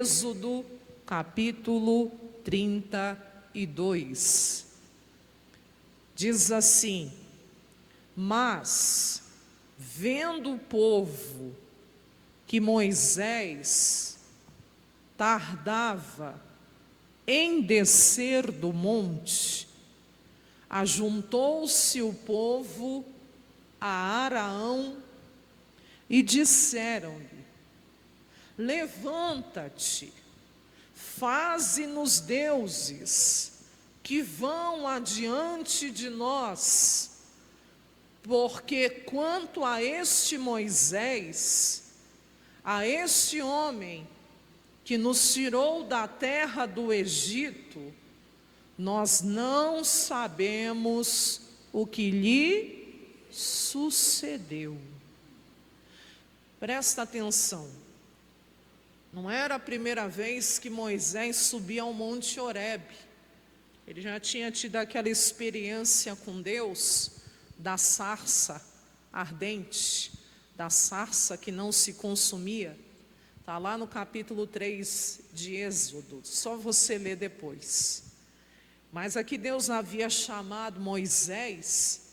Êxodo, capítulo 32. Diz assim: mas, vendo o povo que Moisés tardava em descer do monte, ajuntou-se o povo a Araão e disseram-lhe: levanta-te, faze-nos deuses que vão adiante de nós, porque quanto a este Moisés, a este homem que nos tirou da terra do Egito, nós não sabemos o que lhe sucedeu. Presta atenção. Não era a primeira vez que Moisés subia ao Monte Horebe. Ele já tinha tido aquela experiência com Deus da sarça ardente, da sarça que não se consumia. Está lá no capítulo 3 de Êxodo, só você ler depois. Mas aqui Deus havia chamado Moisés,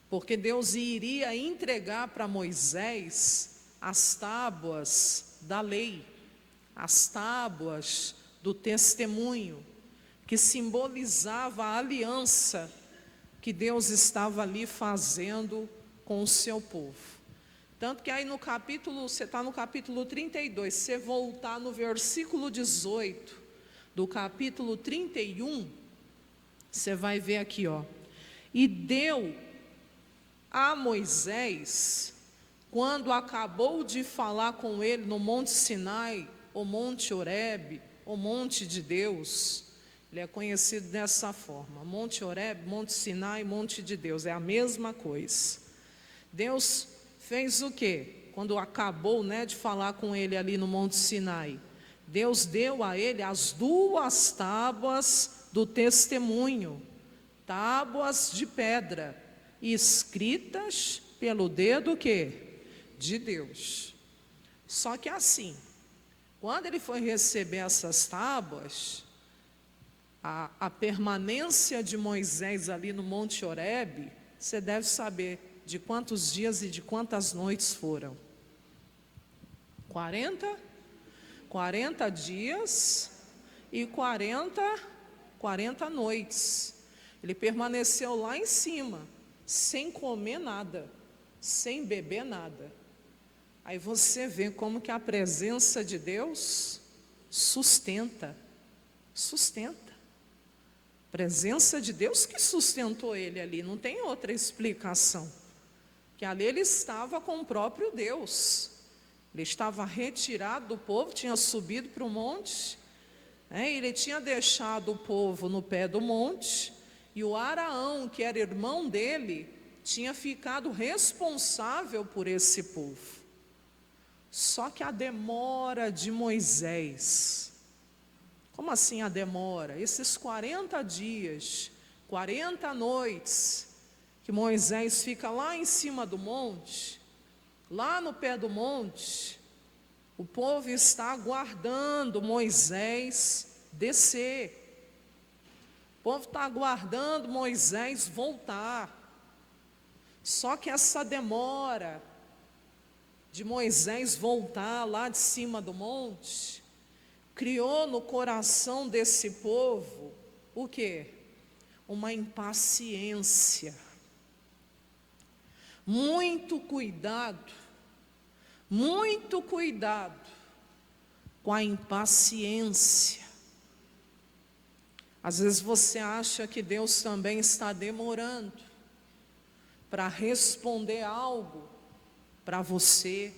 porque Deus iria entregar para Moisés as tábuas da lei, as tábuas do testemunho, que simbolizava a aliança que Deus estava ali fazendo com o seu povo. Tanto que aí no capítulo, você está no capítulo 32, se você voltar no versículo 18 do capítulo 31, você vai ver aqui, ó. E deu a Moisés, quando acabou de falar com ele no Monte Sinai, o Monte Horebe, o Monte de Deus, ele é conhecido dessa forma: Monte Horebe, Monte Sinai, Monte de Deus, é a mesma coisa. Deus fez o quê? Quando acabou, de falar com ele ali no Monte Sinai, Deus deu a ele as duas tábuas do testemunho, tábuas de pedra, escritas pelo dedo de Deus. Só que assim, quando ele foi receber essas tábuas, a permanência de Moisés ali no Monte Horebe, você deve saber de quantos dias e de quantas noites foram. 40 dias e 40 noites. Ele permaneceu lá em cima, sem comer nada, sem beber nada. Aí você vê como que a presença de Deus sustenta. Presença de Deus que sustentou ele ali, não tem outra explicação. Que ali ele estava com o próprio Deus. Ele estava retirado do povo, tinha subido para o monte, ele tinha deixado o povo no pé do monte, e o Araão, que era irmão dele, tinha ficado responsável por esse povo. Só que a demora de Moisés, como assim a demora? Esses 40 dias, 40 noites, que Moisés fica lá em cima do monte, lá no pé do monte, o povo está aguardando Moisés descer. O povo está aguardando Moisés voltar. Só que essa demora de Moisés voltar lá de cima do monte, criou no coração desse povo o quê? Uma impaciência. Muito cuidado com a impaciência. Às vezes você acha que Deus também está demorando para responder algo para você,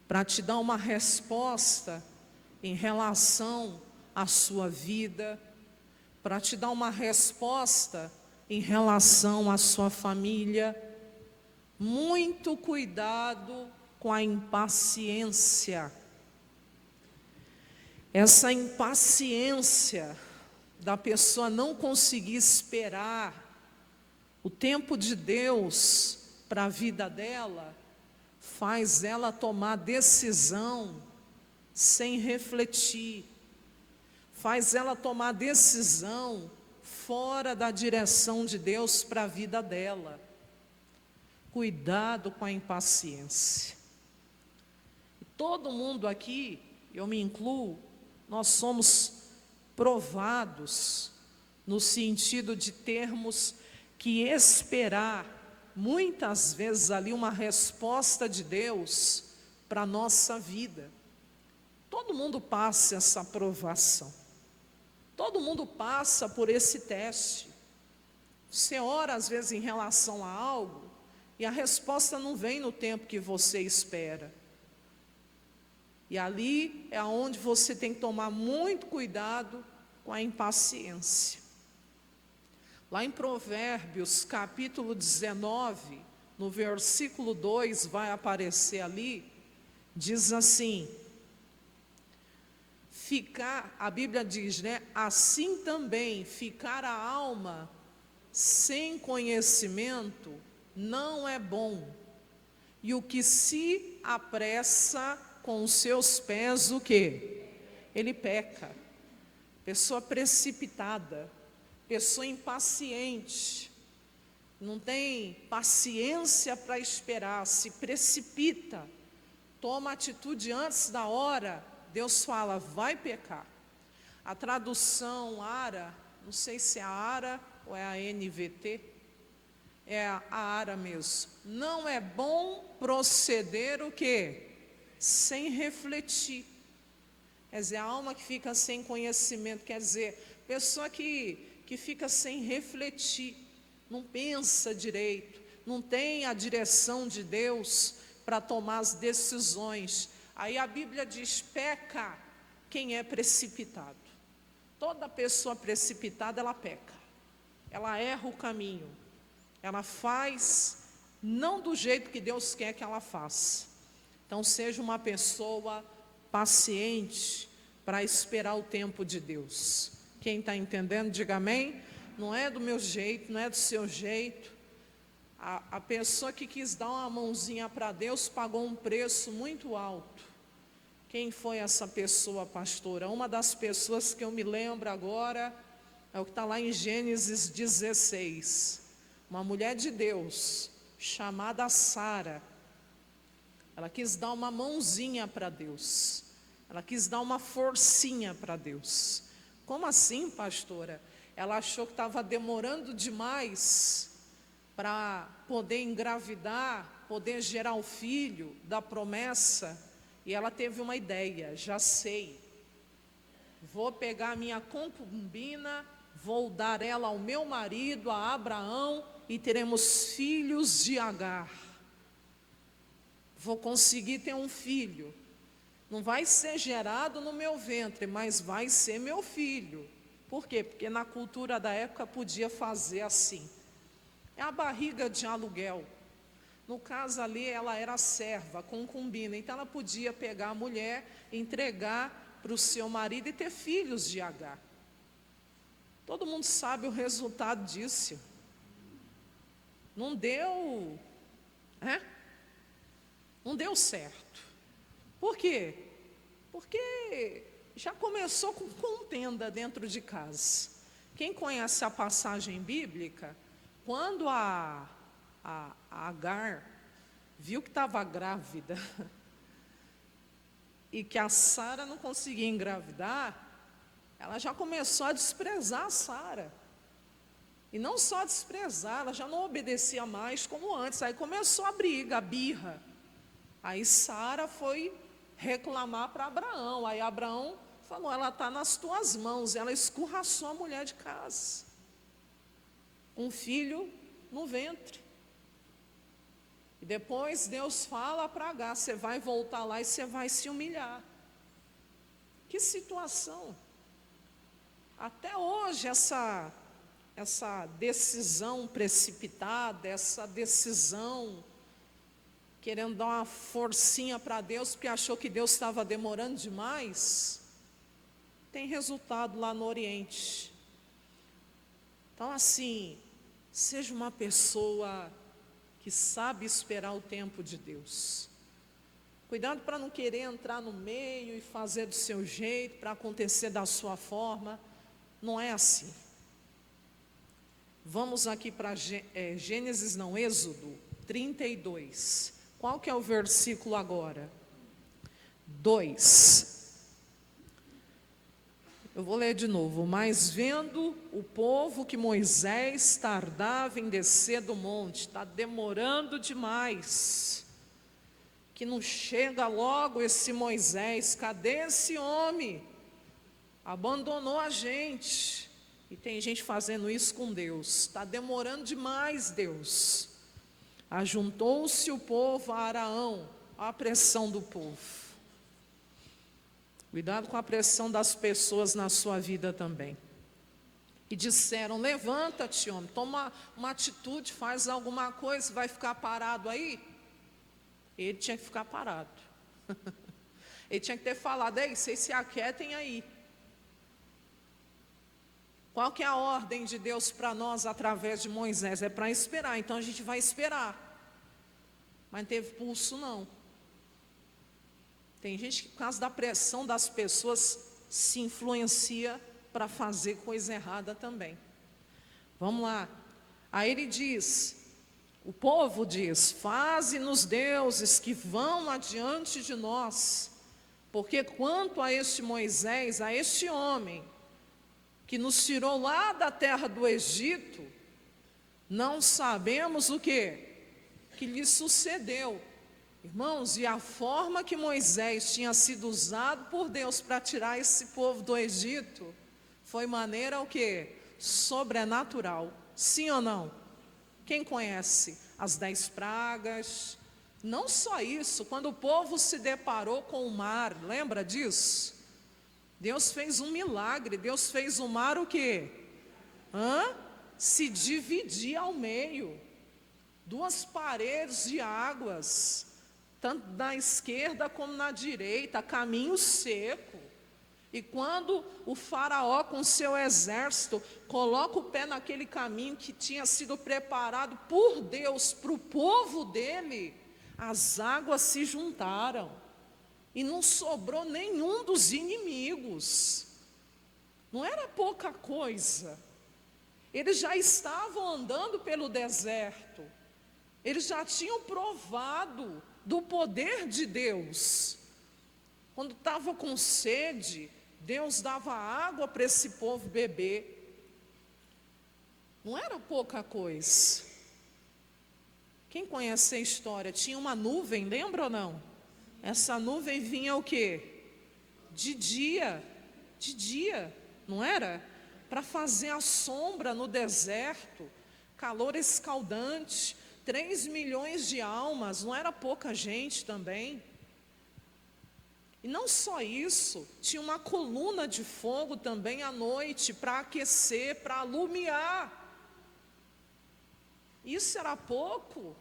para te dar uma resposta em relação à sua vida, para te dar uma resposta em relação à sua família. Muito cuidado com a impaciência. Essa impaciência da pessoa não conseguir esperar o tempo de Deus para a vida dela, faz ela tomar decisão sem refletir, faz ela tomar decisão fora da direção de Deus para a vida dela. Cuidado com a impaciência. Todo mundo aqui, eu me incluo, nós somos provados no sentido de termos que esperar, muitas vezes ali, uma resposta de Deus para a nossa vida. Todo mundo passa essa provação. Todo mundo passa por esse teste. Você ora às vezes em relação a algo e a resposta não vem no tempo que você espera. E ali é onde você tem que tomar muito cuidado com a impaciência. Lá em Provérbios, capítulo 19, no versículo 2, vai aparecer ali, diz assim: a Bíblia diz, né? Assim também ficar a alma sem conhecimento não é bom. E o que se apressa com os seus pés, o quê? Ele peca. Pessoa precipitada, pessoa impaciente, não tem paciência para esperar, se precipita, toma atitude antes da hora. Deus fala, vai pecar. A tradução ARA, não sei se é a ARA ou é a NVT, é a ARA mesmo. Não é bom proceder o quê? Sem refletir. Quer dizer, a alma que fica sem conhecimento, quer dizer, pessoa que fica sem refletir, não pensa direito, não tem a direção de Deus para tomar as decisões. Aí a Bíblia diz, peca quem é precipitado. Toda pessoa precipitada, ela peca. Ela erra o caminho. Ela faz não do jeito que Deus quer que ela faça. Então seja uma pessoa paciente para esperar o tempo de Deus. Quem está entendendo, diga amém. Não é do meu jeito, não é do seu jeito. A pessoa que quis dar uma mãozinha para Deus pagou um preço muito alto. Quem foi essa pessoa, pastora? Uma das pessoas que eu me lembro agora é o que está lá em Gênesis 16. Uma mulher de Deus, chamada Sara. Ela quis dar uma mãozinha para Deus. Ela quis dar uma forcinha para Deus. Como assim, pastora? Ela achou que estava demorando demais para poder engravidar, poder gerar o filho da promessa. E ela teve uma ideia, já sei. Vou pegar a minha concubina, vou dar ela ao meu marido, a Abraão, e teremos filhos de Agar. Vou conseguir ter um filho. Não vai ser gerado no meu ventre, mas vai ser meu filho. Por quê? Porque na cultura da época podia fazer assim. É a barriga de aluguel. No caso ali, ela era serva, concubina. Então ela podia pegar a mulher, entregar para o seu marido e ter filhos de Agar. Todo mundo sabe o resultado disso. Não deu, não deu certo. Por quê? Porque já começou com contenda dentro de casa. Quem conhece a passagem bíblica, quando a Agar viu que estava grávida e que a Sara não conseguia engravidar, ela já começou a desprezar a Sara. E não só desprezar, ela já não obedecia mais como antes. Aí começou a briga, a birra. Aí Sara foi reclamar para Abraão. Aí Abraão falou, ela está nas tuas mãos. Ela escorraçou a mulher de casa. Um filho no ventre. E depois Deus fala para Agar, você vai voltar lá e você vai se humilhar. Que situação. Até hoje essa decisão precipitada, essa decisão querendo dar uma forcinha para Deus, porque achou que Deus estava demorando demais, tem resultado lá no Oriente. Então assim, seja uma pessoa que sabe esperar o tempo de Deus. Cuidado para não querer entrar no meio e fazer do seu jeito, para acontecer da sua forma. Não é assim. Vamos aqui para Êxodo 32. Qual que é o versículo agora? 2. Eu vou ler de novo. Mas vendo o povo que Moisés tardava em descer do monte, está demorando demais, que não chega logo esse Moisés, cadê esse homem? Abandonou a gente. E tem gente fazendo isso com Deus, está demorando demais, Deus. Ajuntou-se o povo a Araão, a pressão do povo. Cuidado com a pressão das pessoas na sua vida também. E disseram, levanta-te, homem, toma uma atitude, faz alguma coisa, vai ficar parado aí? Ele tinha que ficar parado. Ele tinha que ter falado, ei, vocês se aquietem aí. Qual que é a ordem de Deus para nós através de Moisés? É para esperar, então a gente vai esperar. Mas não teve pulso não. Tem gente que por causa da pressão das pessoas se influencia para fazer coisa errada também. Vamos lá. Aí ele diz, o povo diz, faze-nos deuses que vão adiante de nós, porque quanto a este Moisés, a este homem, que nos tirou lá da terra do Egito, não sabemos o que lhe sucedeu. Irmãos, e a forma que Moisés tinha sido usado por Deus para tirar esse povo do Egito, foi maneira o que? Sobrenatural. Sim ou não? Quem conhece as 10 pragas? Não só isso, quando o povo se deparou com o mar, lembra disso? Deus fez um milagre, Deus fez o mar o quê? Se dividir ao meio, 2 paredes de águas, tanto na esquerda como na direita, caminho seco. E quando o faraó com seu exército coloca o pé naquele caminho que tinha sido preparado por Deus para o povo dele, as águas se juntaram. E não sobrou nenhum dos inimigos. Não era pouca coisa. Eles já estavam andando pelo deserto. Eles já tinham provado do poder de Deus. Quando estava com sede, Deus dava água para esse povo beber. Não era pouca coisa. Quem conhece a história? Tinha uma nuvem, lembra ou não? Essa nuvem vinha o quê? De dia, não era? Para fazer a sombra no deserto, calor escaldante, 3 milhões de almas, não era pouca gente também. E não só isso, tinha uma coluna de fogo também à noite, para aquecer, para alumiar. Isso era pouco?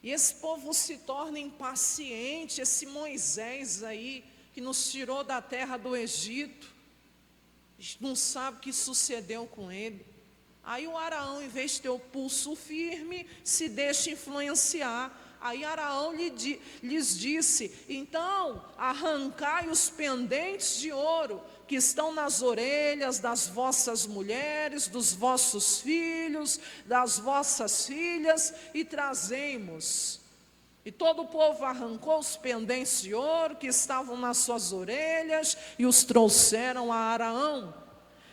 E esse povo se torna impaciente, esse Moisés aí, que nos tirou da terra do Egito, a gente não sabe o que sucedeu com ele. Aí o Araão, em vez de ter o pulso firme, se deixa influenciar. Aí Araão lhes disse, então arrancai os pendentes de ouro que estão nas orelhas das vossas mulheres, dos vossos filhos, das vossas filhas, e trazemos. E todo o povo arrancou os pendentes de ouro que estavam nas suas orelhas e os trouxeram a Araão.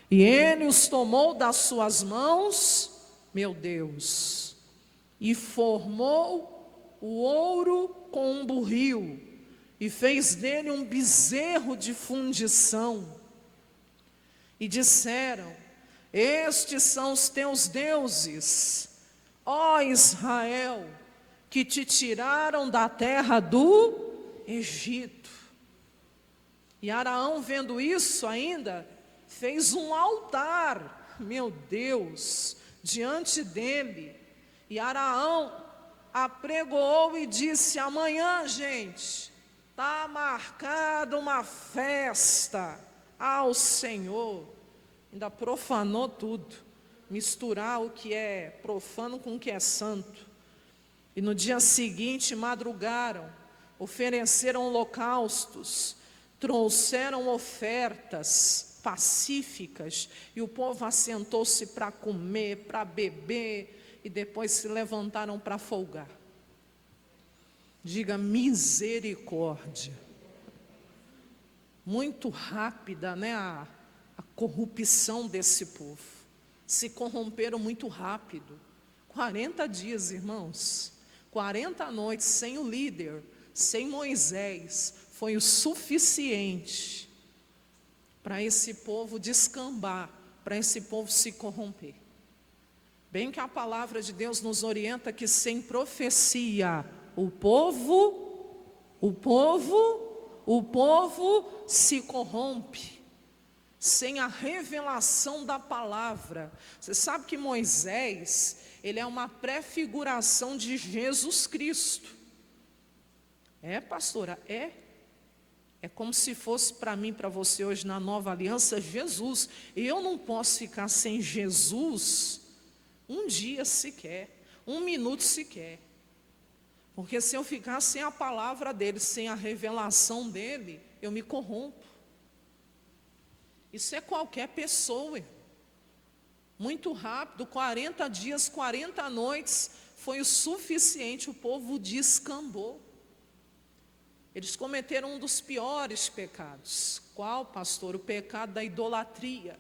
E ele os tomou das suas mãos, meu Deus, e formou o ouro com um burril, e fez dele um bezerro de fundição. E disseram, estes são os teus deuses, ó Israel, que te tiraram da terra do Egito. E Araão, vendo isso ainda, fez um altar, meu Deus, diante dele. E Araão apregoou e disse, amanhã, gente, está marcada uma festa ao Senhor. Ainda profanou tudo, misturar o que é profano com o que é santo. E no dia seguinte madrugaram, ofereceram holocaustos, trouxeram ofertas pacíficas, e o povo assentou-se para comer, para beber, e depois se levantaram para folgar. Diga misericórdia. Muito rápida, né, a corrupção desse povo. Se corromperam muito rápido. 40 dias, irmãos, 40 noites sem o líder, sem Moisés, foi o suficiente para esse povo descambar, para esse povo se corromper. Bem que a palavra de Deus nos orienta que sem profecia, o povo se corrompe. Sem a revelação da palavra. Você sabe que Moisés, ele é uma prefiguração de Jesus Cristo. Pastora, é como se fosse para mim, para você hoje na nova aliança, Jesus. Eu não posso ficar sem Jesus um dia sequer, um minuto sequer. Porque se eu ficar sem a palavra dele, sem a revelação dele, eu me corrompo. Isso é qualquer pessoa. Muito rápido, 40 dias, 40 noites, foi o suficiente, o povo descambou. Eles cometeram um dos piores pecados. Qual, pastor? O pecado da idolatria.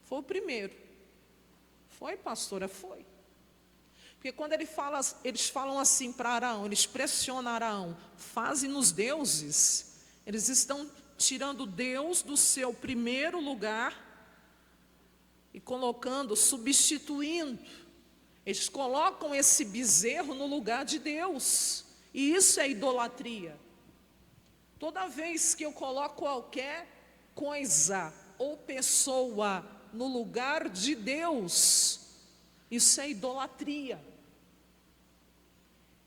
Foi o primeiro. Foi, pastora? Foi. Porque quando eles falam assim para Arão, eles pressionam Arão, faze-nos deuses, eles estão tirando Deus do seu primeiro lugar e colocando, substituindo. Eles colocam esse bezerro no lugar de Deus. E isso é idolatria. Toda vez que eu coloco qualquer coisa ou pessoa no lugar de Deus, isso é idolatria.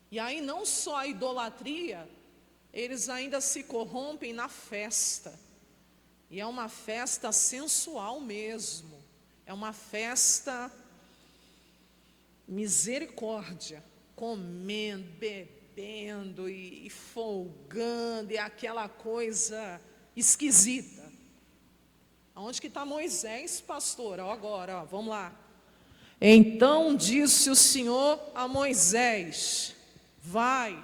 E aí não só a idolatria, eles ainda se corrompem na festa. E é uma festa sensual mesmo. É uma festa misericórdia, comendo, bebendo e folgando, e aquela coisa esquisita. Aonde que está Moisés, pastor? Agora, vamos lá. Então disse o Senhor a Moisés: vai,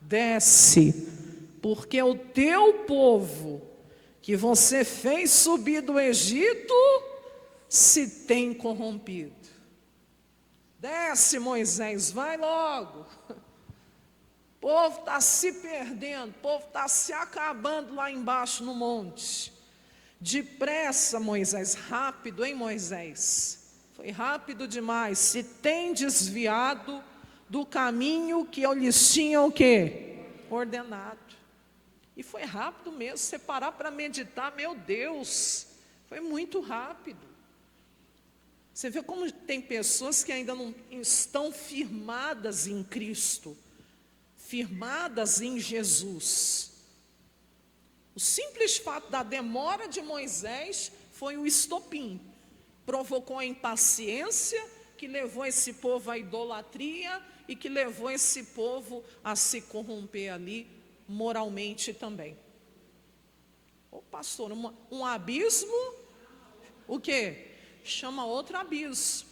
desce, porque o teu povo, que você fez subir do Egito, se tem corrompido. Desce, Moisés, vai logo. O povo está se perdendo, o povo está se acabando lá embaixo no monte. Depressa, Moisés, rápido, hein, Moisés? Foi rápido demais. Se tem desviado do caminho que eu lhes tinha o quê? Ordenado. E foi rápido mesmo, você parar para meditar, meu Deus, foi muito rápido. Você vê como tem pessoas que ainda não estão firmadas em Cristo, firmadas em Jesus. O simples fato da demora de Moisés foi o estopim. Provocou a impaciência que levou esse povo à idolatria e que levou esse povo a se corromper ali moralmente também. Ô pastor, um abismo, o quê? Chama outro abismo.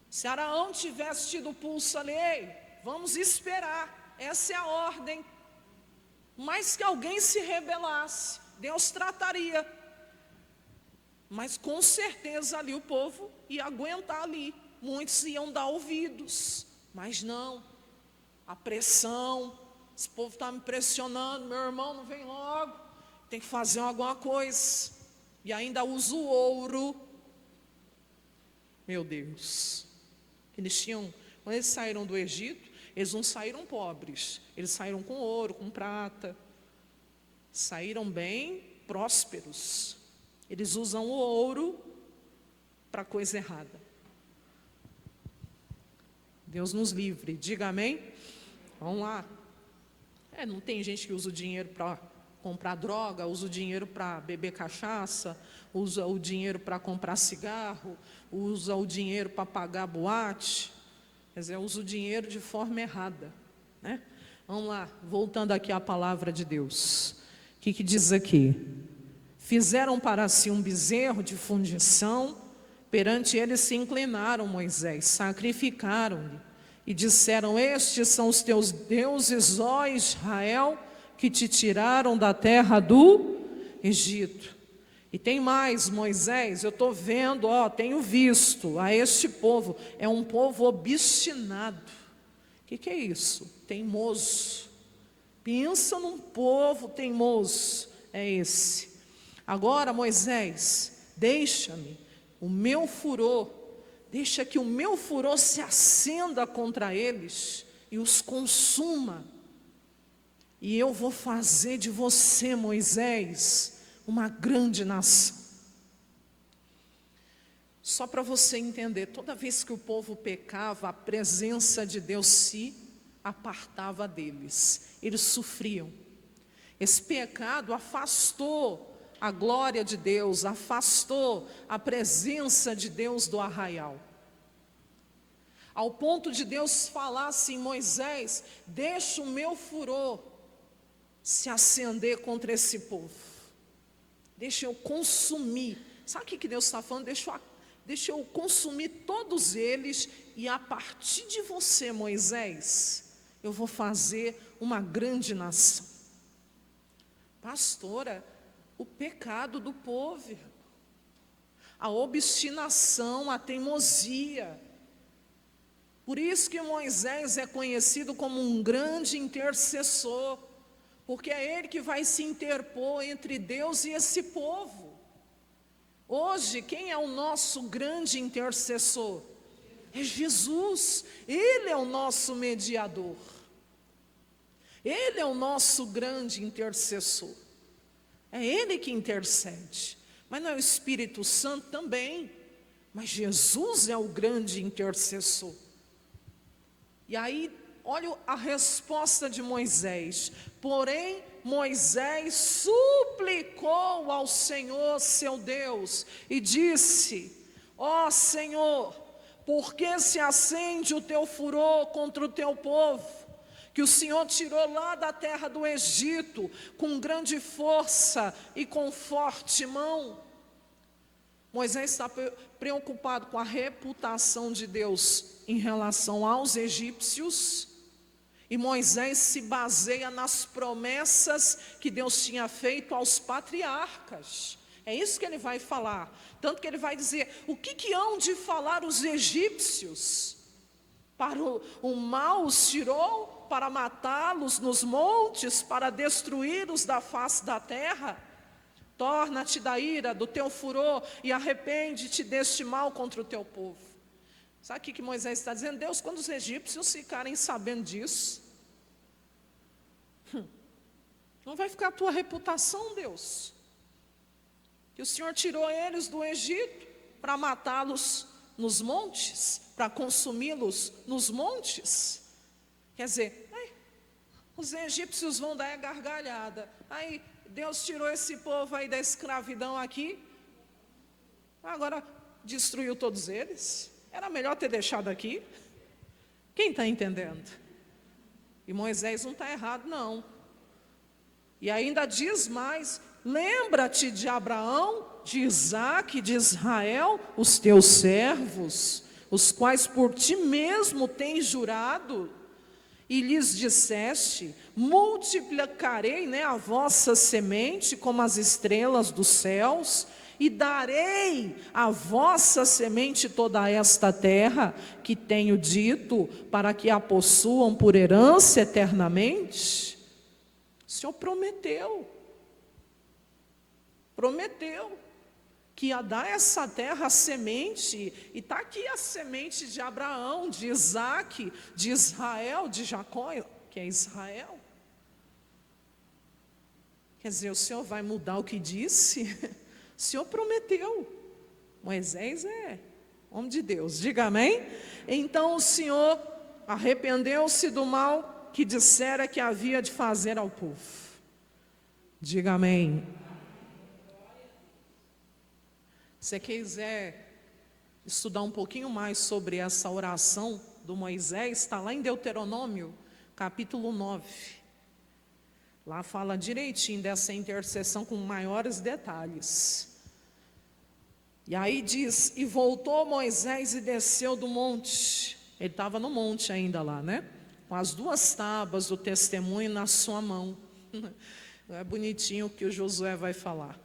Se Araão tivesse tido pulso ali, ei, vamos esperar, essa é a ordem. Mas que alguém se rebelasse, Deus trataria. Mas com certeza ali o povo ia aguentar ali. Muitos iam dar ouvidos, mas não. A pressão, esse povo está me pressionando, meu irmão não vem logo, tem que fazer alguma coisa. E ainda usa o ouro. Meu Deus. Quando eles saíram do Egito, eles não saíram pobres, eles saíram com ouro, com prata. Saíram bem prósperos. Eles usam o ouro para coisa errada. Deus nos livre, diga amém? Vamos lá. Não tem gente que usa o dinheiro para comprar droga, usa o dinheiro para beber cachaça, usa o dinheiro para comprar cigarro, usa o dinheiro para pagar boate. Quer dizer, usa o dinheiro de forma errada. né? Vamos lá, voltando aqui à palavra de Deus. O que diz aqui? Fizeram para si um bezerro de fundição, perante ele se inclinaram Moisés, sacrificaram-lhe e disseram: estes são os teus deuses, ó Israel, que te tiraram da terra do Egito. E tem mais, Moisés, eu estou vendo, tenho visto a este povo, é um povo obstinado. O que é isso? Teimoso. Pensa num povo teimoso, é esse. Agora, Moisés, deixa-me, o meu furor, deixa que o meu furor se acenda contra eles e os consuma. E eu vou fazer de você, Moisés, uma grande nação. Só para você entender, toda vez que o povo pecava, a presença de Deus se apartava deles. Eles sofriam. Esse pecado afastou a glória de Deus, afastou a presença de Deus do arraial. Ao ponto de Deus falar assim: Moisés, deixa o meu furor se acender contra esse povo. Deixa eu consumir. Sabe o que Deus está falando? Deixa eu consumir todos eles, e a partir de você, Moisés, eu vou fazer uma grande nação. Pastora, o pecado do povo, a obstinação, a teimosia. Por isso que Moisés é conhecido como um grande intercessor, porque é ele que vai se interpor entre Deus e esse povo. Hoje, quem é o nosso grande intercessor? É Jesus. Ele é o nosso mediador. Ele é o nosso grande intercessor. É Ele que intercede. Mas não é o Espírito Santo também. Mas Jesus é o grande intercessor. E aí, olha a resposta de Moisés. Porém, Moisés suplicou ao Senhor, seu Deus, e disse: ó Senhor, por que se acende o teu furor contra o teu povo, que o Senhor tirou lá da terra do Egito, com grande força e com forte mão? Moisés está preocupado com a reputação de Deus em relação aos egípcios, e Moisés se baseia nas promessas que Deus tinha feito aos patriarcas. É isso que ele vai falar. Tanto que ele vai dizer: o que hão de falar os egípcios? Para o mal os tirou, para matá-los nos montes, para destruí-los da face da terra? Torna-te da ira, do teu furor, e arrepende-te deste mal contra o teu povo. Sabe o que Moisés está dizendo? Deus, quando os egípcios ficarem sabendo disso, não vai ficar a tua reputação, Deus, que o Senhor tirou eles do Egito para matá-los nos montes, para consumi-los nos montes. Quer dizer, os egípcios vão dar a gargalhada. Aí Deus tirou esse povo aí da escravidão aqui, agora destruiu todos eles. Era melhor ter deixado aqui. Quem está entendendo? E Moisés não está errado, não. E ainda diz mais: lembra-te de Abraão, de Isaque, de Israel, os teus servos, os quais por ti mesmo tens jurado, e lhes disseste: multiplicarei, a vossa semente como as estrelas dos céus, e darei à vossa semente toda esta terra, que tenho dito, para que a possuam por herança eternamente. O Senhor prometeu que ia dar essa terra a semente, e está aqui a semente de Abraão, de Isaque, de Israel, de Jacó, que é Israel. Quer dizer, o Senhor vai mudar o que disse? O Senhor prometeu. Moisés é homem de Deus, diga amém? Então o Senhor arrependeu-se do mal que dissera que havia de fazer ao povo. Diga amém. Se você quiser estudar um pouquinho mais sobre essa oração do Moisés, está lá em Deuteronômio, capítulo 9. Lá fala direitinho dessa intercessão com maiores detalhes. E aí diz, e voltou Moisés e desceu do monte. Ele estava no monte ainda lá, né? Com as 2 tábuas do testemunho na sua mão. É bonitinho o que o Josué vai falar.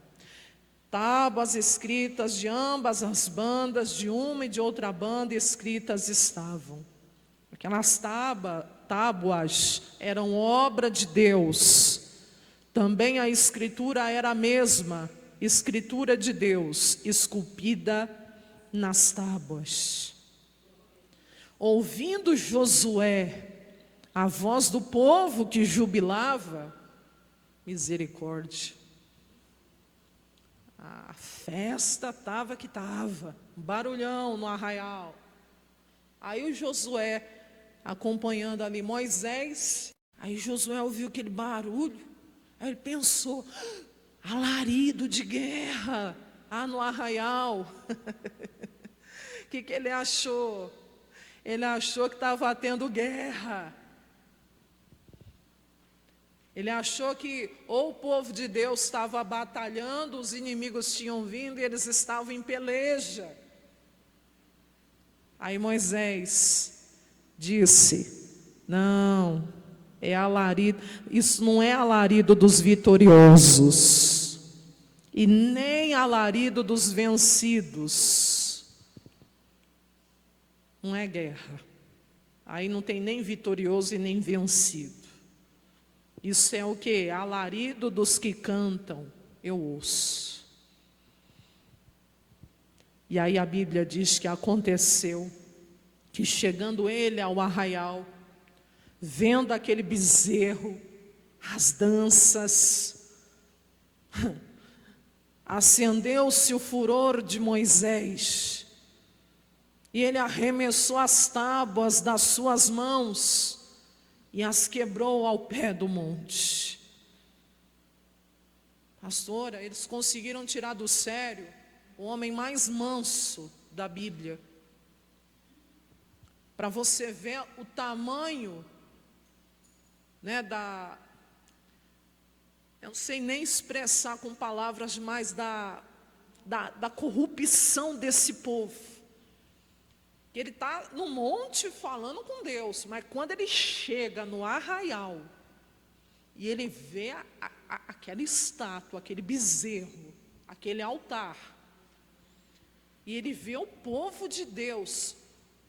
Tábuas escritas de ambas as bandas, de uma e de outra banda escritas estavam. Aquelas tábuas eram obra de Deus. Também a escritura era a mesma, escritura de Deus, esculpida nas tábuas. Ouvindo Josué a voz do povo que jubilava, misericórdia. A festa estava que estava, barulhão no arraial. Aí o Josué acompanhando ali Moisés, aí Josué ouviu aquele barulho, aí ele pensou, alarido de guerra, no arraial. O que ele achou? Ele achou que estava tendo guerra. Ele achou que ou o povo de Deus estava batalhando, os inimigos tinham vindo e eles estavam em peleja. Aí Moisés disse, não, é alarido, isso não é alarido dos vitoriosos, e nem alarido dos vencidos. Não é guerra. Aí não tem nem vitorioso e nem vencido. Isso é o quê? Alarido dos que cantam, eu ouço. E aí a Bíblia diz que aconteceu, que chegando ele ao arraial, vendo aquele bezerro, as danças, acendeu-se o furor de Moisés, e ele arremessou as tábuas das suas mãos, e as quebrou ao pé do monte. Pastora, eles conseguiram tirar do sério o homem mais manso da Bíblia. Para você ver o tamanho, né, eu não sei nem expressar com palavras mais da corrupção desse povo. Ele está no monte falando com Deus, mas quando ele chega no arraial e ele vê aquela estátua, aquele bezerro, aquele altar, e ele vê o povo de Deus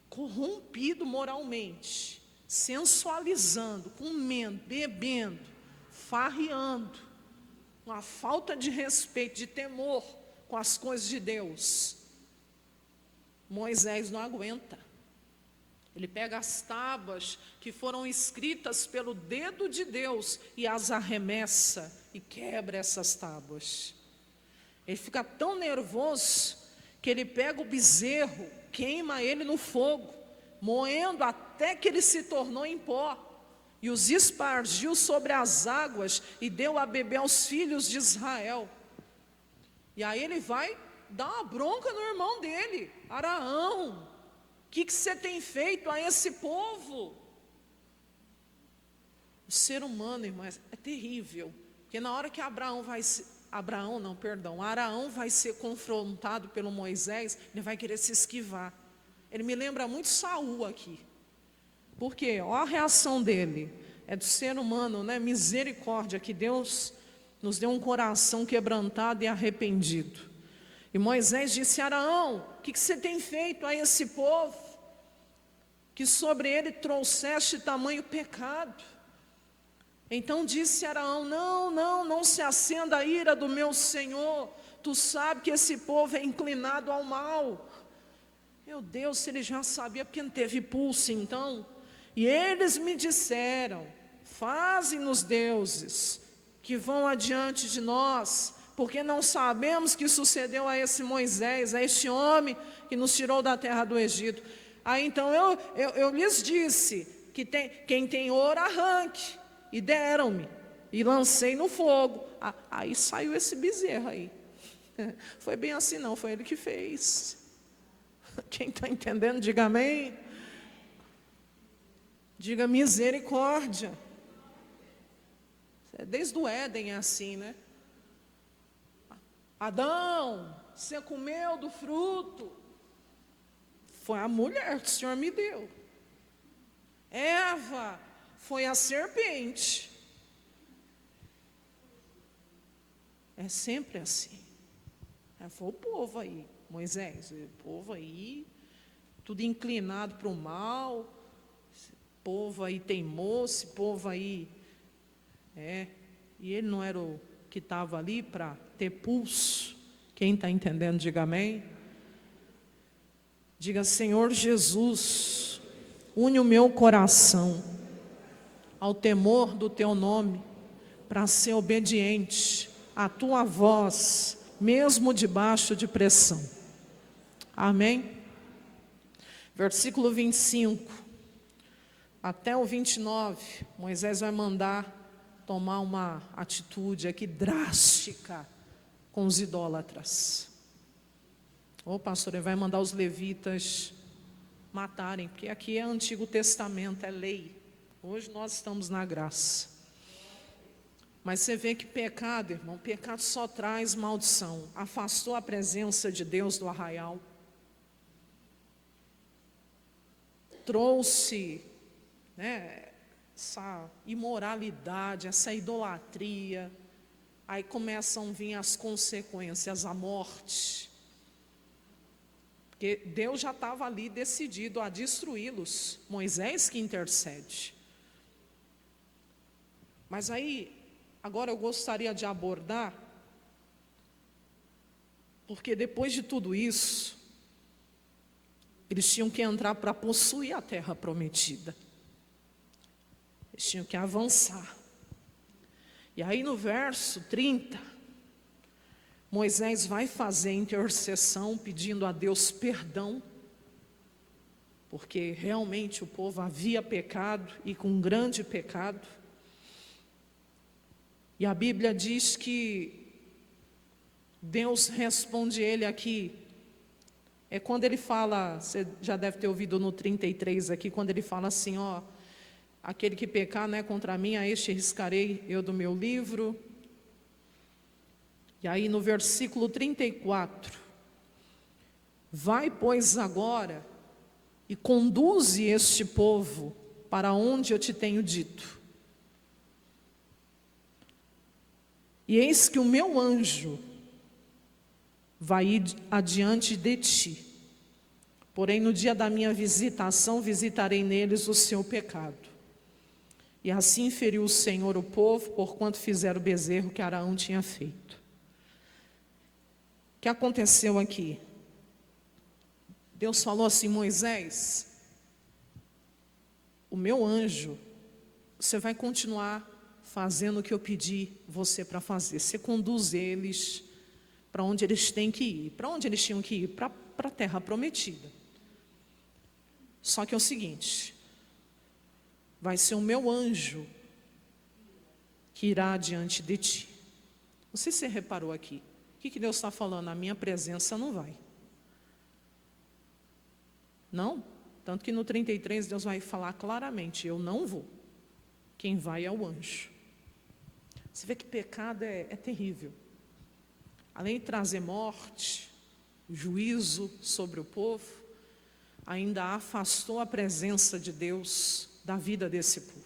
corrompido moralmente, sensualizando, comendo, bebendo, farreando, com a falta de respeito, de temor com as coisas de Deus, Moisés não aguenta. Ele pega as tábuas que foram escritas pelo dedo de Deus e as arremessa e quebra essas tábuas. Ele fica tão nervoso que ele pega o bezerro, queima ele no fogo, moendo até que ele se tornou em pó, e os espargiu sobre as águas e deu a beber aos filhos de Israel. E aí ele vai dar uma bronca no irmão dele, Araão, o que você tem feito a esse povo? O ser humano, irmãos, é terrível, porque na hora que Araão vai ser confrontado pelo Moisés, ele vai querer se esquivar. Ele me lembra muito Saul aqui, porque olha a reação dele, é do ser humano, né? Misericórdia, que Deus nos deu um coração quebrantado e arrependido. E Moisés disse, Araão, o que você tem feito a esse povo, que sobre ele trouxeste tamanho pecado? Então disse Araão, não se acenda a ira do meu Senhor, tu sabe que esse povo é inclinado ao mal. Meu Deus, se ele já sabia, porque não teve pulso então? E eles me disseram, faze-nos deuses, que vão adiante de nós, porque não sabemos o que sucedeu a esse Moisés, a este homem que nos tirou da terra do Egito. Aí então eu lhes disse, que quem tem ouro arranque, e deram-me, e lancei no fogo. Aí saiu esse bezerro aí. Foi bem assim não, foi ele que fez. Quem está entendendo, diga amém. Diga misericórdia. Desde o Éden é assim, né? Adão, você comeu do fruto. Foi a mulher que o Senhor me deu. Eva, foi a serpente. É sempre assim. Foi o povo aí, Moisés, o povo aí, tudo inclinado para o mal, esse povo aí teimoso, esse povo aí, e ele não era o que estava ali para ter pulso. Quem está entendendo, diga amém. Diga, Senhor Jesus, une o meu coração ao temor do teu nome, para ser obediente à tua voz, mesmo debaixo de pressão. Amém? Versículo 25 até o 29, Moisés vai mandar tomar uma atitude aqui drástica com os idólatras. Pastor, ele vai mandar os levitas matarem, porque aqui é Antigo Testamento, é lei. Hoje nós estamos na graça. Mas você vê que pecado, irmão, pecado só traz maldição. Afastou a presença de Deus do arraial. Trouxe, essa imoralidade, essa idolatria. Aí começam a vir as consequências, a morte. Porque Deus já estava ali decidido a destruí-los. Moisés que intercede. Mas aí, agora eu gostaria de abordar, porque depois de tudo isso, eles tinham que entrar para possuir a terra prometida. Eles tinham que avançar. E aí no verso 30, Moisés vai fazer intercessão pedindo a Deus perdão, porque realmente o povo havia pecado e com grande pecado. E a Bíblia diz que Deus responde ele aqui. É quando ele fala, você já deve ter ouvido no 33 aqui, quando ele fala assim, aquele que pecar contra mim, a este riscarei eu do meu livro. E aí no versículo 34, vai pois agora e conduze este povo para onde eu te tenho dito. E eis que o meu anjo vai ir adiante de ti. Porém, no dia da minha visitação, visitarei neles o seu pecado. E assim feriu o Senhor o povo, porquanto fizeram o bezerro que Araão tinha feito. O que aconteceu aqui? Deus falou assim, Moisés, o meu anjo, você vai continuar fazendo o que eu pedi você para fazer. Você conduz eles para onde eles têm que ir. Para onde eles tinham que ir? Para a terra prometida. Só que é o seguinte, vai ser o meu anjo que irá diante de ti. Não sei se você reparou aqui. O que Deus está falando? A minha presença não vai. Não? Tanto que no 33 Deus vai falar claramente, eu não vou. Quem vai é o anjo. Você vê que pecado é terrível. Além de trazer morte, juízo sobre o povo, ainda afastou a presença de Deus da vida desse povo.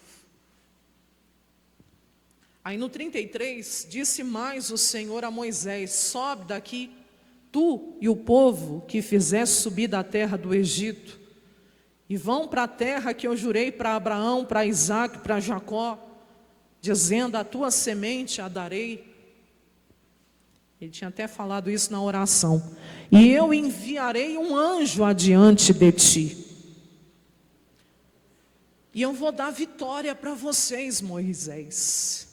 Aí no 33, disse mais o Senhor a Moisés, sobe daqui, tu e o povo que fizeste subir da terra do Egito, e vão para a terra que eu jurei para Abraão, para Isaque, para Jacó, dizendo, a tua semente a darei. Ele tinha até falado isso na oração. E eu enviarei um anjo adiante de ti. E eu vou dar vitória para vocês, Moisés.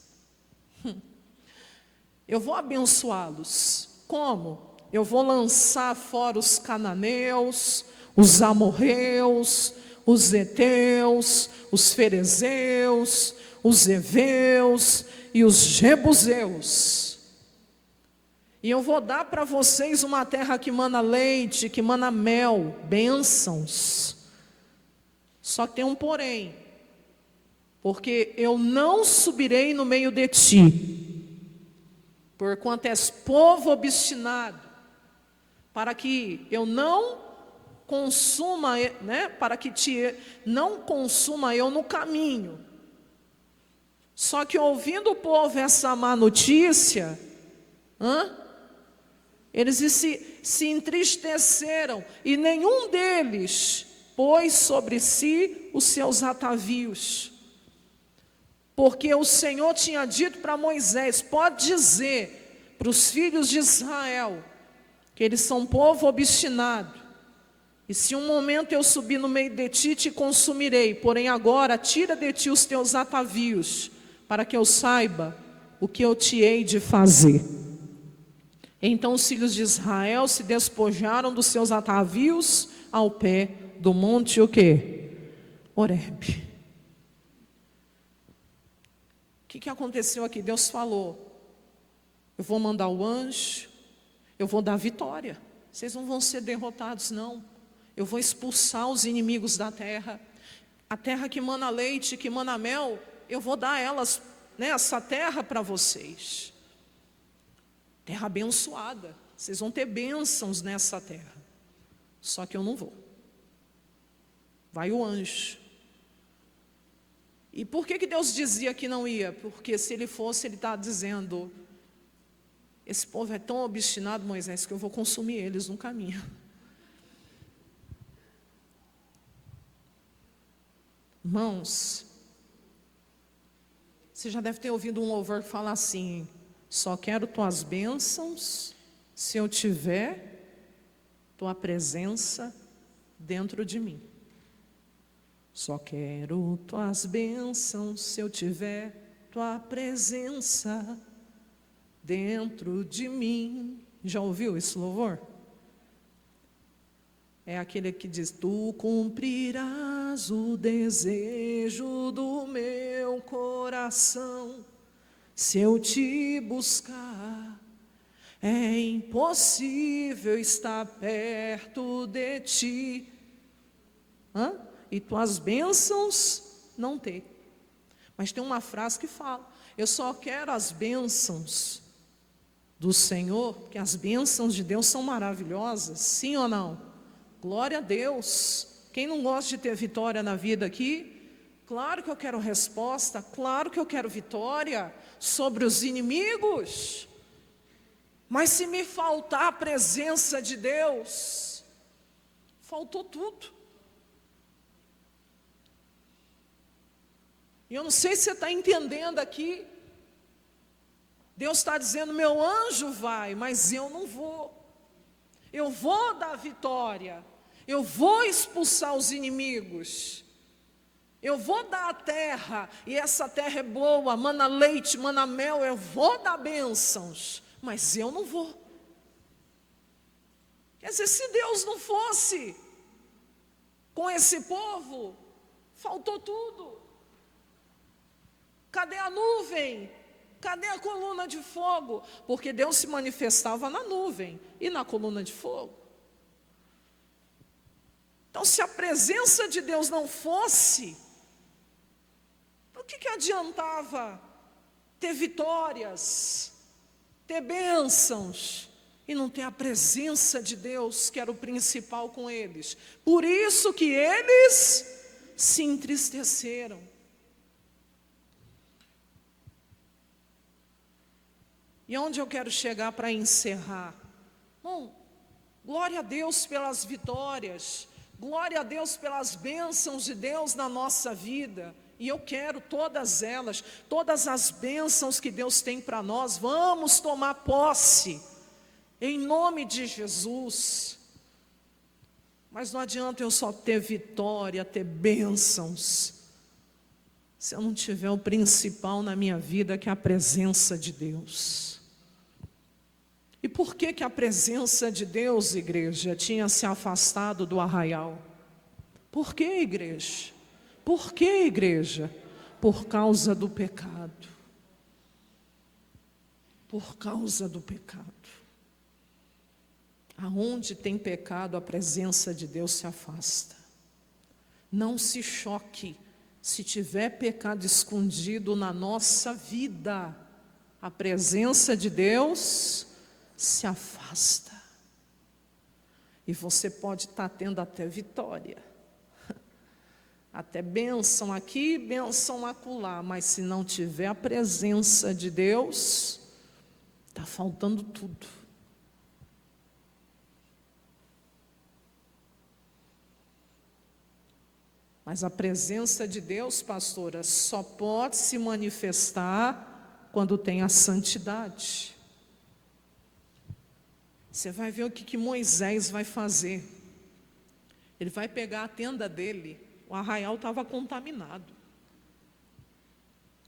Eu vou abençoá-los. Como? Eu vou lançar fora os cananeus, os amorreus, os heteus, os ferezeus, os heveus e os jebuseus. E eu vou dar para vocês uma terra que mana leite, que mana mel, bênçãos. Só que tem um porém. porque eu não subirei no meio de ti, porquanto és povo obstinado, para que eu não consuma, né, para que te não consuma eu no caminho. Só que ouvindo o povo essa má notícia, eles se entristeceram, e nenhum deles pôs sobre si os seus atavios. Porque o Senhor tinha dito para Moisés: pode dizer para os filhos de Israel que eles são povo obstinado, e se um momento eu subir no meio de ti, te consumirei, porém agora tira de ti os teus atavios, para que eu saiba o que eu te hei de fazer. Então os filhos de Israel se despojaram dos seus atavios ao pé do monte o quê? Horebe. O que aconteceu aqui? Deus falou: eu vou mandar o anjo, eu vou dar vitória, vocês não vão ser derrotados não. Eu vou expulsar os inimigos da terra. A terra que mana leite, que mana mel, eu vou dar elas, né, essa terra para vocês. Terra abençoada. Vocês vão ter bênçãos nessa terra. Só que eu não vou. Vai o anjo. E por que Deus dizia que não ia? Porque se ele fosse, ele está dizendo: esse povo é tão obstinado, Moisés, que eu vou consumir eles no caminho. Irmãos, você já deve ter ouvido um louvor que fala assim: só quero tuas bênçãos se eu tiver tua presença dentro de mim. Só quero tuas bênçãos se eu tiver tua presença dentro de mim. Já ouviu esse louvor? É aquele que diz: tu cumprirás o desejo do meu coração, se eu te buscar. É impossível estar perto de ti, e tuas bênçãos não ter. Mas tem uma frase que fala: eu só quero as bênçãos do Senhor, porque as bênçãos de Deus são maravilhosas, sim ou não? Glória a Deus. Quem não gosta de ter vitória na vida aqui? Claro que eu quero resposta, claro que eu quero vitória sobre os inimigos. Mas se me faltar a presença de Deus, faltou tudo. E eu não sei se você está entendendo aqui. Deus está dizendo: meu anjo vai, mas eu não vou. Eu vou dar vitória, eu vou expulsar os inimigos, eu vou dar a terra, e essa terra é boa, mana leite, mana mel, eu vou dar bênçãos, mas eu não vou. Quer dizer, se Deus não fosse com esse povo, faltou tudo. Cadê a nuvem? Cadê a coluna de fogo? Porque Deus se manifestava na nuvem e na coluna de fogo. Então, se a presença de Deus não fosse, o que adiantava ter vitórias, ter bênçãos, e não ter a presença de Deus, que era o principal com eles? Por isso que eles se entristeceram. E onde eu quero chegar para encerrar? Bom, glória a Deus pelas vitórias, glória a Deus pelas bênçãos de Deus na nossa vida. E eu quero todas elas, todas as bênçãos que Deus tem para nós, vamos tomar posse, em nome de Jesus. Mas não adianta eu só ter vitória, ter bênçãos, se eu não tiver o principal na minha vida, que é a presença de Deus. E por que a presença de Deus, igreja, tinha se afastado do arraial? Por que, igreja? Por que, igreja? Por causa do pecado. Por causa do pecado. Aonde tem pecado, a presença de Deus se afasta. Não se choque Se tiver pecado escondido na nossa vida, a presença de Deus se afasta. E você pode estar tendo até vitória, até bênção aqui, bênção acolá, mas se não tiver a presença de Deus, está faltando tudo. Mas a presença de Deus, pastora, só pode se manifestar quando tem a santidade. Você vai ver o que Moisés vai fazer. Ele vai pegar a tenda dele, o arraial estava contaminado.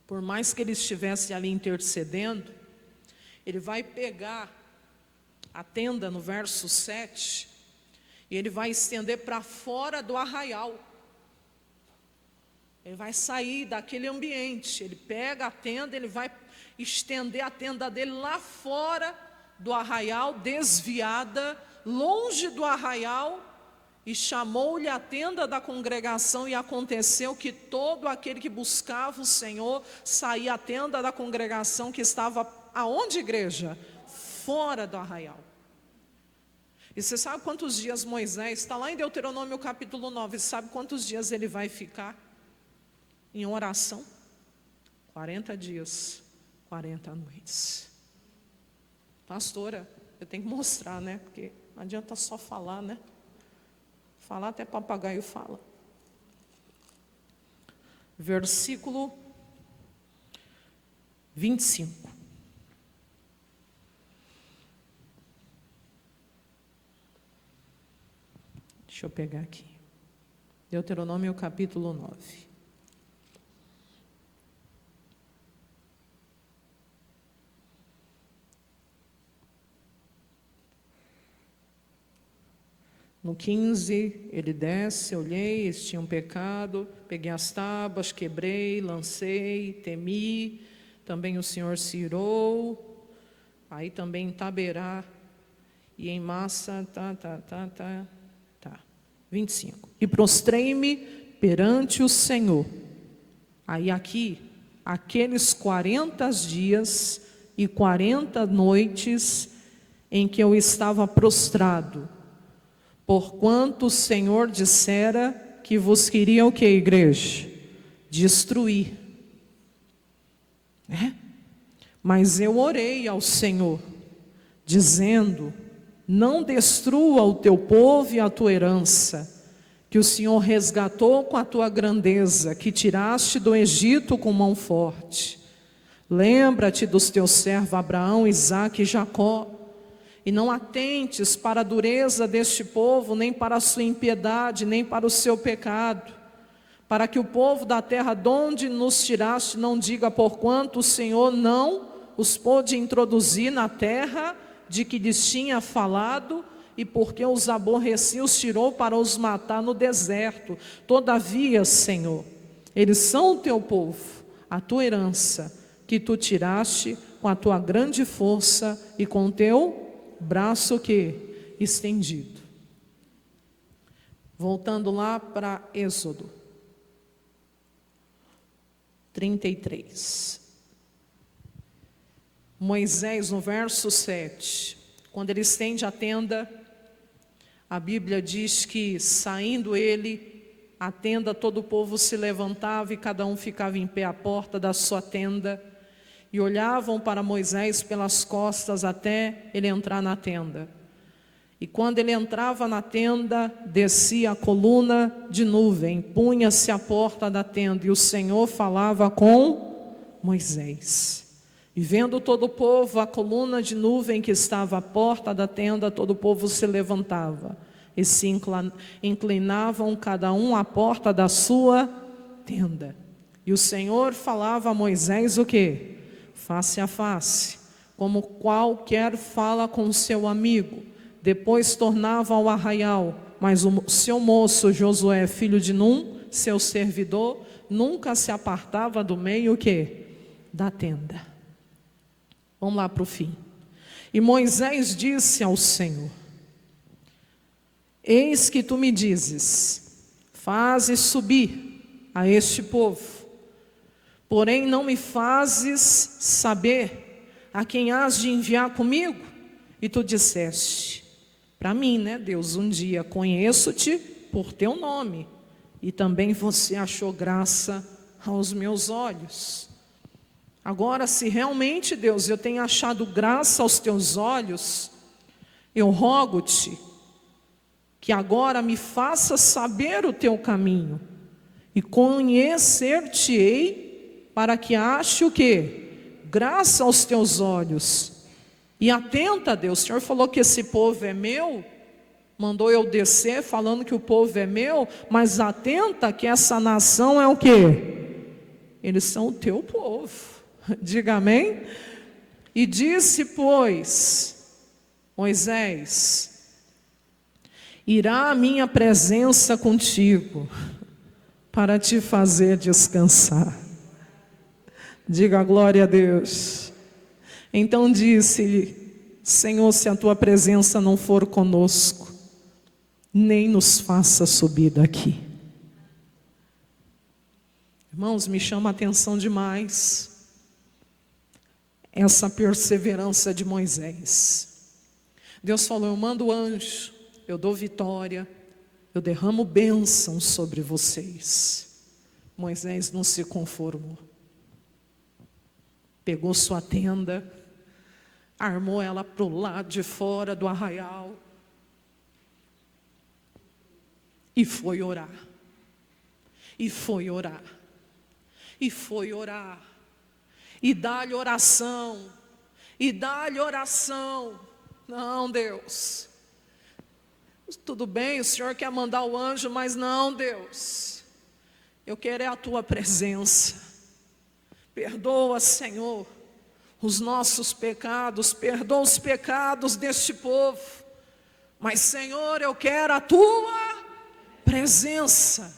Por mais que ele estivesse ali intercedendo, ele vai pegar a tenda no verso 7, e ele vai estender para fora do arraial. Ele vai sair daquele ambiente, ele pega a tenda, ele vai estender a tenda dele lá fora do arraial, desviada, longe do arraial, e chamou-lhe a tenda da congregação, e aconteceu que todo aquele que buscava o Senhor, saía a tenda da congregação que estava, aonde, igreja? Fora do arraial. E você sabe quantos dias Moisés, está lá em Deuteronômio capítulo 9, sabe quantos dias ele vai ficar em oração? 40 dias, 40 noites. Pastora, eu tenho que mostrar, né? Porque não adianta só falar, né? Falar até papagaio fala. Versículo 25. Deixa eu pegar aqui. Deuteronômio capítulo 9. No 15, ele desce, olhei, eles tinham pecado, peguei as tábuas, quebrei, lancei, temi, também o Senhor se irou, aí também em Taberá, e em Massa, 25. E prostrei-me perante o Senhor. Aí aqui, aqueles 40 dias e 40 noites em que eu estava prostrado, porquanto o Senhor dissera que vos queria o que, igreja? Destruir. Mas eu orei ao Senhor, dizendo: não destrua o teu povo e a tua herança, que o Senhor resgatou com a tua grandeza, que tiraste do Egito com mão forte. Lembra-te dos teus servos Abraão, Isaque e Jacó, e não atentes para a dureza deste povo, nem para a sua impiedade, nem para o seu pecado, para que o povo da terra de onde nos tiraste não diga: porquanto o Senhor não os pôde introduzir na terra de que lhes tinha falado, e porque os aborreci, os tirou para os matar no deserto. Todavia, Senhor, eles são o teu povo, a tua herança, que tu tiraste com a tua grande força e com o teu braço que estendido. Voltando lá para Êxodo 33. Moisés, no verso 7, quando ele estende a tenda, a Bíblia diz que, saindo ele, a tenda, todo o povo se levantava e cada um ficava em pé à porta da sua tenda, e olhavam para Moisés pelas costas até ele entrar na tenda. E quando ele entrava na tenda, descia a coluna de nuvem, punha-se à porta da tenda, e o Senhor falava com Moisés. E vendo todo o povo a coluna de nuvem que estava à porta da tenda, todo o povo se levantava e se inclinavam cada um à porta da sua tenda. E o Senhor falava a Moisés o quê? Face a face, como qualquer fala com seu amigo. Depois tornava ao arraial, mas o seu moço Josué, filho de Num, seu servidor, nunca se apartava do meio o quê? Da tenda. Vamos lá para o fim. E Moisés disse ao Senhor: eis que tu me dizes, fazes subir a este povo: porém não me fazes saber a quem hás de enviar comigo? E tu disseste para mim, né, Deus, um dia: conheço-te por teu nome, e também você achou graça aos meus olhos. Agora, se realmente, Deus, eu tenho achado graça aos teus olhos, eu rogo-te que agora me faça saber o teu caminho, e conhecer-te-ei, para que ache o quê? Graça aos teus olhos. E atenta, Deus, o Senhor falou que esse povo é meu, mandou eu descer falando que o povo é meu, mas atenta que essa nação é o quê? Eles são o teu povo. Diga amém. E disse, pois, Moisés: irá a minha presença contigo, para te fazer descansar. Diga glória a Deus. Então disse-lhe: Senhor, se a tua presença não for conosco, nem nos faça subir daqui. Irmãos, me chama a atenção demais essa perseverança de Moisés. Deus falou: eu mando anjo, eu dou vitória, eu derramo bênção sobre vocês. Moisés não se conformou. Pegou sua tenda, armou ela para o lado de fora do arraial e foi orar. E foi orar. E foi orar. E dá-lhe oração. E dá-lhe oração. Não, Deus. Tudo bem, o Senhor quer mandar o anjo, mas não, Deus. Eu quero é a tua presença. Perdoa, Senhor, os nossos pecados, perdoa os pecados deste povo. Mas, Senhor, eu quero a tua presença.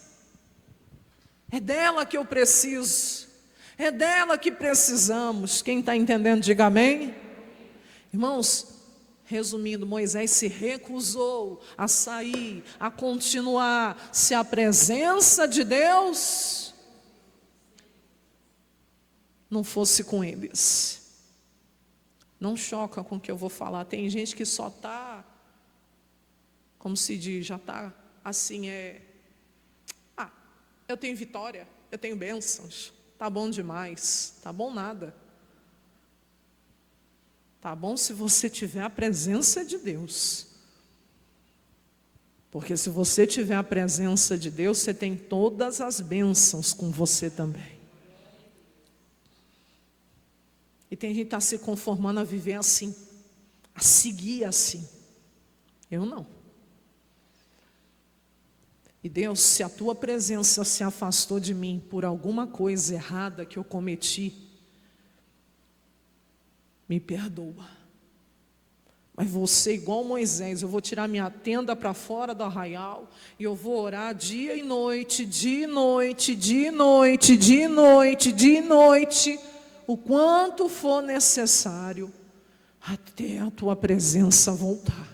É dela que eu preciso. É dela que precisamos. Quem está entendendo, diga amém. Irmãos, resumindo, Moisés se recusou a sair, a continuar, se a presença de Deus não fosse com eles. Não choca com o que eu vou falar. Tem gente que só está, como se diz, já está assim, eu tenho vitória, eu tenho bênçãos, tá bom demais, tá bom nada. Tá bom se você tiver a presença de Deus. Porque se você tiver a presença de Deus, você tem todas as bênçãos com você também. E tem gente que está se conformando a viver assim, a seguir assim. Eu não. E Deus, se a tua presença se afastou de mim por alguma coisa errada que eu cometi, me perdoa. Mas você, igual Moisés, eu vou tirar minha tenda para fora do arraial e eu vou orar dia e noite, dia e noite, dia e noite, dia e noite, dia e noite, o quanto for necessário, até a tua presença voltar.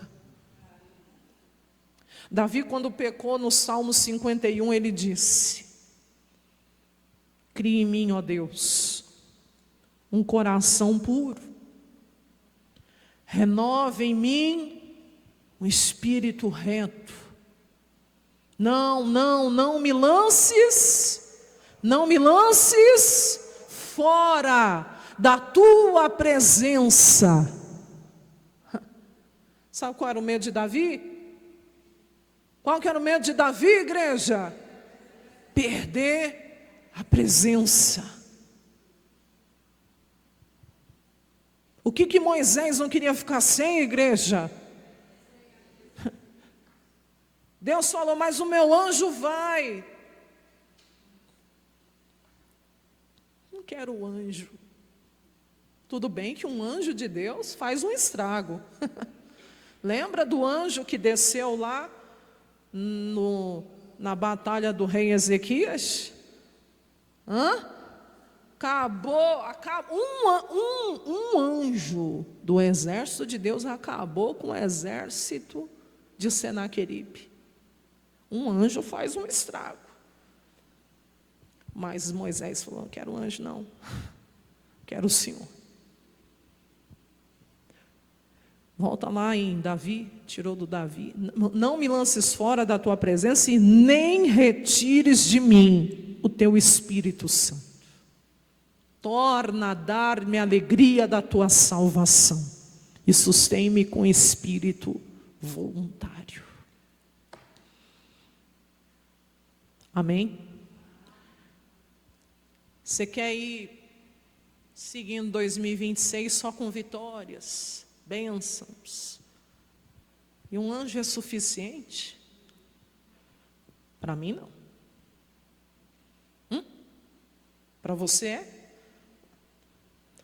Davi, quando pecou, no Salmo 51, ele disse: cria em mim, ó Deus, um coração puro, renova em mim um espírito reto. Não me lances fora da tua presença. Sabe qual era o medo de Davi? Qual que era o medo de Davi, igreja? Perder a presença. O que Moisés não queria ficar sem, igreja? Deus falou: mas o meu anjo vai. Não quero o anjo. Tudo bem que um anjo de Deus faz um estrago. Lembra do anjo que desceu lá na batalha do rei Ezequias? Acabou um anjo do exército de Deus acabou com o exército de Senaqueribe. Um anjo faz um estrago. Mas Moisés falou: não quero anjo não, quero o Senhor. Volta lá em Davi, tirou do Davi: não me lances fora da tua presença e nem retires de mim o teu Espírito Santo. Torna a dar-me a alegria da tua salvação e sustém-me com espírito voluntário. Amém? Você quer ir seguindo 2026 só com vitórias, bênçãos, e um anjo é suficiente? Para mim não. Para você é?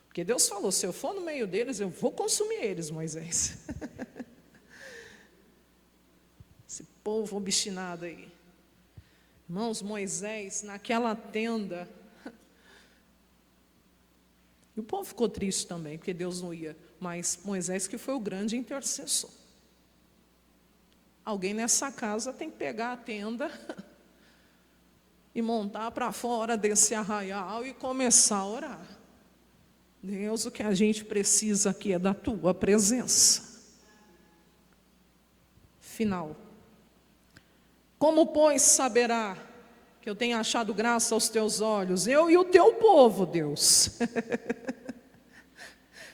Porque Deus falou: se eu for no meio deles, eu vou consumir eles, Moisés. Esse povo obstinado aí. Irmãos, Moisés, naquela tenda, e o povo ficou triste também, porque Deus não ia, mas Moisés que foi o grande intercessor. Alguém nessa casa tem que pegar a tenda e montar para fora desse arraial e começar a orar. Deus, o que a gente precisa aqui é da tua presença. Final. Como, pois, saberá que eu tenho achado graça aos teus olhos? Eu e o teu povo, Deus.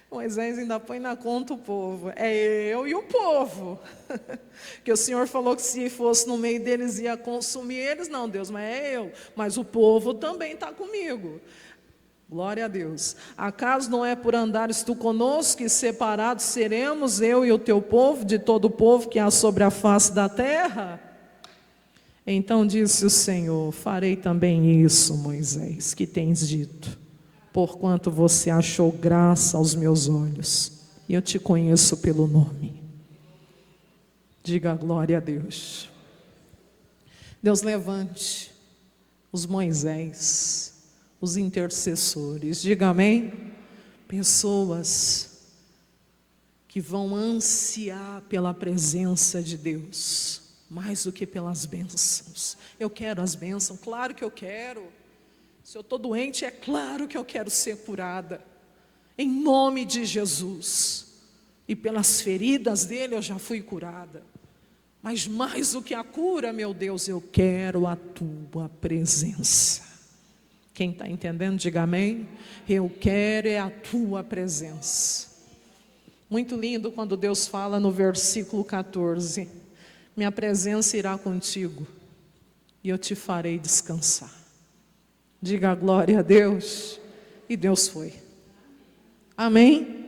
Moisés ainda põe na conta o povo. É eu e o povo. Que o Senhor falou que se fosse no meio deles ia consumir eles. Não, Deus, mas é eu. Mas o povo também está comigo. Glória a Deus. Acaso não é por andares tu conosco que separados seremos, eu e o teu povo, de todo o povo que há sobre a face da terra? Então disse o Senhor: farei também isso, Moisés, que tens dito, porquanto você achou graça aos meus olhos, e eu te conheço pelo nome. Diga glória a Deus. Deus levante os Moisés, os intercessores, diga amém. Pessoas que vão ansiar pela presença de Deus, mais do que pelas bênçãos. Eu quero as bênçãos, claro que eu quero. Se eu estou doente, é claro que eu quero ser curada, em nome de Jesus. E pelas feridas dele eu já fui curada. Mas mais do que a cura, meu Deus, eu quero a tua presença. Quem está entendendo, diga amém. Eu quero é a tua presença. Muito lindo quando Deus fala no versículo 14: minha presença irá contigo e eu te farei descansar. Diga glória a Deus. E Deus foi. Amém?